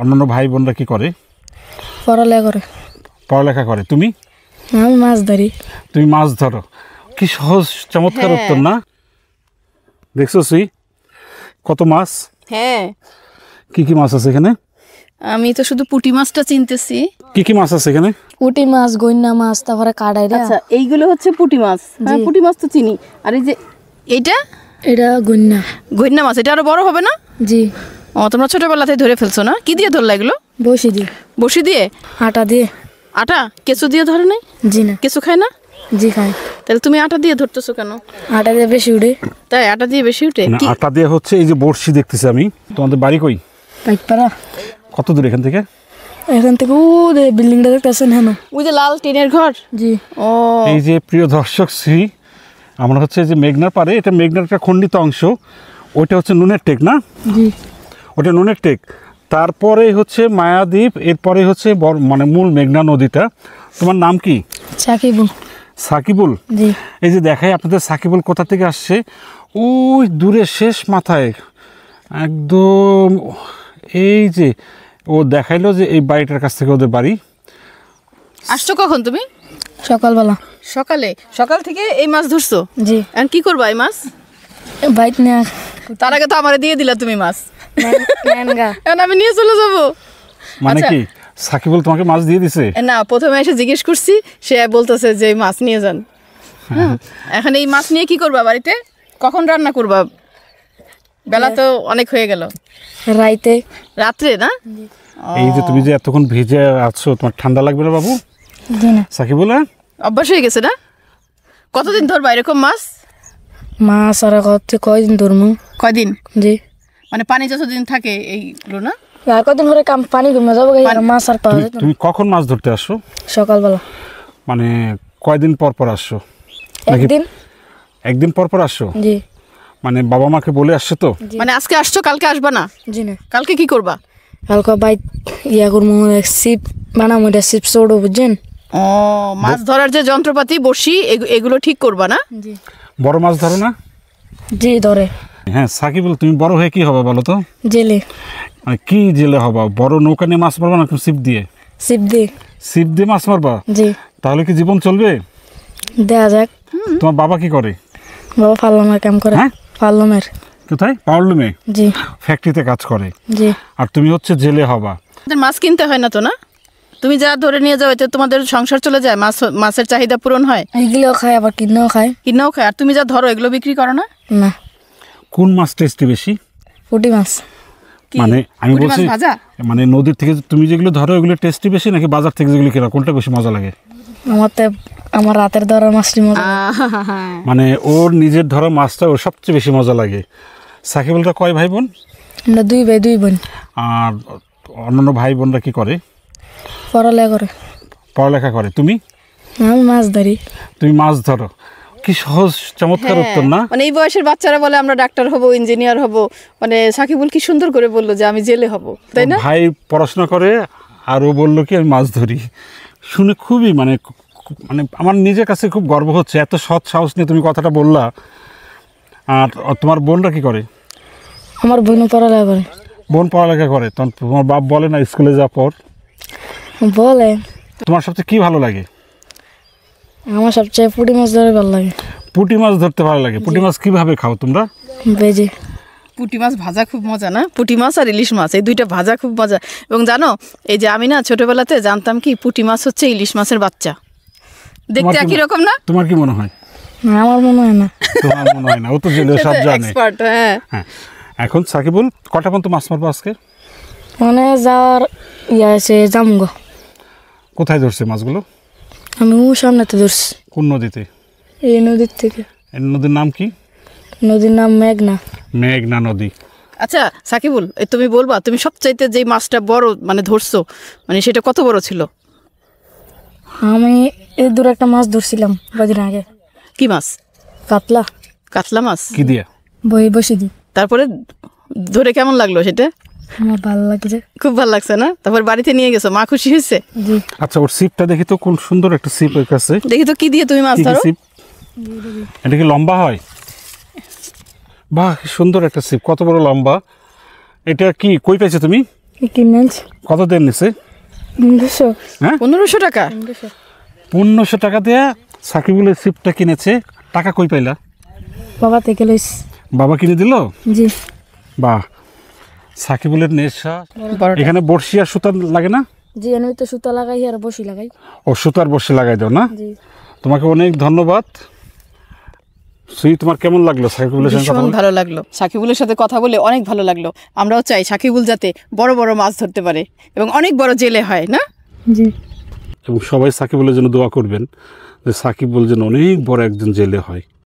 অন্যান্য ভাই বোনরা কি করে? পড়ালেখা করে। পড়ালেখা করে। তুমি? আমি মাছ ধরি। তুমি মাছ ধরো। কি সহজ চমৎকার উত্তর না? দেখছো সুই কত মাছ? হ্যাঁ, কি কি মাছ আছে এখানে? আমি তো শুধু পুঁটি মাছটা চিনতেছি। কি কি মাছ আছে এখানে? পুঁটি মাছ, গইন্না মাছ, তারপরে কাড়াইরা। আচ্ছা, এইগুলো হচ্ছে পুঁটি মাছ। হ্যাঁ, পুঁটি মাছ তো চিনি। আর এই যে এইটা এটা গইন্না। গইন্না মাছ, এটা আরো বড় হবে না? জি। ও, তোমরা ছোটবেলাতেই ধরে ফেলছো না? কি দিয়ে ধরলা এগুলো? বসি দিয়ে। বসি দিয়ে? আটা দিয়ে। আটা? কেঁচু দিয়ে ধরে নাই? জি না। কেঁচু খায় না? জি খাই। তাহলে তুমি আটা দিয়ে ধরতেছো কেন? আটা দিয়ে বেশি উঠে। তাই আটা দিয়ে বেশি উঠে? না, আটা দিয়ে হচ্ছে এই যে বড়শি দেখতেছি আমি। তোমাদের বাড়ি কই? পাইকপাড়া। কত দূর এখান থেকে? এখান থেকে ও বিল্ডিংটা দেখতেছেন হেন। ওই যে লাল টিনের ঘর। জি। ও, এই যে প্রিয় দর্শক শ্রী, আমরা হচ্ছে যে মেঘনার পারে, এটা মেঘনার একটা খণ্ডিত অংশ। ওইটা হচ্ছে নুনের টেক না? জি। ওটা নুনের টেক। তারপরে হচ্ছে মায়াদ্বীপ, এরপরে হচ্ছে মানে মূল মেঘনা নদীটা। তোমার নাম কি? সাকিবুল। সাকিবুল? জি। এই যে দেখাই আপনাদের সাকিবুল কোথা থেকে আসছে। ওই দূরে শেষ মাথায় একদম, এই যে ও দেখাইলো যে এই বাড়িটার কাছ থেকে ওদের বাড়ি। আসছো কখন তুমি? সকালবেলা। সকালে? সকাল থেকে এই মাছ ধরছো? জি। এখন কি করবা এই মাছ? বাইক নিয়ে। তার আগে তো আমারে দিয়ে দিলা তুমি মাছ। নেনগা। এখন আমি নিয়ে চলে যাবো। মানে আচ্ছা। কি সাকিবুল তোমাকে মাছ দিয়ে দিছে? না, প্রথমে এসে জিজ্ঞেস করছি, সে বলতেছে যে এই মাছ নিয়ে যান। হ্যাঁ, এখন এই মাছ নিয়ে কি করবা বাড়িতে? কখন রান্না করবা? বেলা তো অনেক হয়ে গেল। রাইতে। রাত্রে না? এই যে তুমি যে এতক্ষণ ভিজে আছো, তোমার ঠান্ডা লাগবে না বাবু? জি না। সাকিবুল, হ্যাঁ? অভ্যাস হয়ে গেছে না? কতদিন ধরবা এরকম মাছ? মাছ আর কয়দিন ধরমু। কয়দিন? জি। মানে পানি যতদিন থাকে এইগুলো না? আর কদিন ধরে পানি কমে যাবো, মাছ আর পাওয়া যেত না। তুমি কখন মাছ ধরতে আসো? সকালবেলা। মানে কয়দিন পর পর আসো? নাকি একদিন। একদিন পর পর আসো? জি। মানে বাবা মাকে বলে আসছো তো? মানে আজকে আসছো, কালকে আসবা না? জি না। কালকে কি করবা? কালকে বাইক ইয়া করবো, সিপ বানাবো, এটা সিপ চড়ো, বুঝছেন? ও, মাছ ধরার যে যন্ত্রপাতি, বড়শি, এগুলো ঠিক করবা না? জি। বড় মাছ ধরো না? জি ধরে। হ্যাঁ সাকিবুল, তুমি বড় হয়ে কি হবে বলো তো? জেলে। মানে কি জেলে হবা? বড় নৌকা নিয়ে মাছ মারবা না ছিপ দিয়ে? সিপ দিয়ে। ছিপ দিয়ে মাছ মারবা? জি। তাহলে কি জীবন চলবে? দেখা যাক। তোমার বাবা কি করে? বাবা ফার্লামের কাম করে। হ্যাঁ? ফার্লামের। কোথায়? পাওয়ারলুমে? জি। ফ্যাক্টরিতে কাজ করে। জি। আর তুমি হচ্ছে জেলে হবা। তোমাদের মাছ কিনতে হয় না তো না? তুমি যা ধরে নিয়ে যাও, এতে তোমাদের সংসার চলে যায়, মাছের চাহিদা পূরণ হয়। এইগুলোও খায়, আবার কিনেও খায়। কিনেও খায়। আর তুমি যা ধরো এগুলো বিক্রি করো না? না। কোন মাছ টেস্টি বেশি? পুঁটি মাছ। কি? মানে আমি পুঁটি মাছ বলছি, ভাজা? মানে নদীর থেকে তুমি যেগুলো ধরো এগুলো টেস্টি বেশি, নাকি বাজার থেকে যেগুলো কেনা, কোনটা বেশি মজা লাগে? আমার রাতের ধরা মাছটি মজা। মানে ওর নিজের ধরা মাছটা ওর সবচেয়ে বেশি মজা লাগে। সাকিবুলটা কয় ভাই বোন? আমরা 2 ভাই 2 বোন। আর অন্যান্য ভাই বোনরা কি করে? পড়ালেখা করে। পড়ালেখা করে। তুমি? আমি মাছ ধরি। তুমি মাছ ধরো। কি সহজ চমৎকার উত্তর না? মানে এই বয়সের বাচ্চারা বলে আমরা ডাক্তার হব, ইঞ্জিনিয়ার হব। মানে সাকিবুল কি সুন্দর করে বললো যে আমি জেলে হব, তাই না? ভাই পড়াশোনা করে আর ও বললো কি আমি মাছ ধরি। শুনে খুবই মানে আমার নিজের কাছে খুব গর্ব হচ্ছে, এত সৎ সাহস নিয়ে তুমি কথাটা বললা। আর তোমার বোনরা কি করে? আমার বোন পড়ালেখা করে। বোন পড়ালেখা করে। তোমার বাপ বলে না স্কুলে যা পড়? বলে। তোমার সবচেয়ে কি ভালো লাগে? আমার সবচেয়ে পুঁটি মাছ ধরে ভালো লাগে। পুঁটি মাছ ধরতে ভালো লাগে। পুঁটি মাছ কিভাবে খাও তোমরা? ভেজে। পুঁটি মাছ ভাজা খুব মজা না? পুঁটি মাছ আর ইলিশ মাছ, এই দুইটা ভাজা খুব মজা। এবং জানো, এই যে আমি না ছোটবেলাতে জানতাম কি পুঁটি মাছ হচ্ছে ইলিশ মাছের বাচ্চা। দেখতে একই রকম না? তোমার কি মনে হয়? আমার মনে হয় না। তোমার মনে হয় না? ও তো জেলে সব জানে। এক্সপার্ট। হ্যাঁ। হ্যাঁ, এখন সাকিবুল কটা পর্যন্ত মাছ মারবো আজকে? মানে যার ইয়া আছে জামগো। কোথায় ধরছে মাছগুলো? আমি সামনেতে ধরছি। কোন নদীতে? এই নদীর থেকে। এই নদীর নাম কি? নদীর নাম মেঘনা। মেঘনা নদী। আচ্ছা সাকিবুল, তুমি বলবা তুমি সবচাইতে যে মাছটা বড় মানে ধরছো, মানে সেটা কত বড় ছিল? আমি এই দূরে একটা মাছ ধরছিলাম কদিন আগে। কি মাছ? কাতলা। কাতলা মাছ? কি দিয়া? বসে দিই। তারপরে ধরে কেমন লাগলো সেটা? আমার ভালো লাগছে। খুব ভালো লাগছে না? তারপর বাড়িতে নিয়ে গেছো, মা খুশি হয়েছে? জি। আচ্ছা, ওর সিপটা দেখি তো, কোন সুন্দর একটা সিপ এর কাছে। দেখি তো কি দিয়ে তুমি মাছ ধরো। সিপ এটা কি লম্বা হয়? বাহ, সুন্দর একটা সিপ, কত বড় লম্বা। এটা কি কই পাইছো তুমি? কিনে আনছি কত দেন নিছে? 200 হ্যাঁ 1500 টাকা 1500 টাকা দিয়ে সাকিবুলের ছিপটা কিনেছে। টাকা কই পাইলা? বাবা থেকে লইছি। বাবা কিনে দিল? জি বাহ, সাকিবুলের নেশা। বড়টা। এখানে বড়শি আর সুতা লাগে না? জি আমি তো সুতা লাগাই আর বসি লাগাই। ও সুতার বড়শি লাগাই দাও না? জি তোমাকে অনেক ধন্যবাদ। সুই, তোমার কেমন লাগলো সাকিবুলের সঙ্গে কথা ভীষণ বলে? ভালো লাগলো, সাকিবুলের সাথে কথা বলে অনেক ভালো লাগলো। আমরাও চাই সাকিবুল যাতে বড় বড় মাছ ধরতে পারে এবং অনেক বড় জেলে হয় না। জি এবং সবাই সাকিবুলের জন্য দোয়া করবেন যে সাকিবুল যেন অনেক বড় একজন জেলে হয়।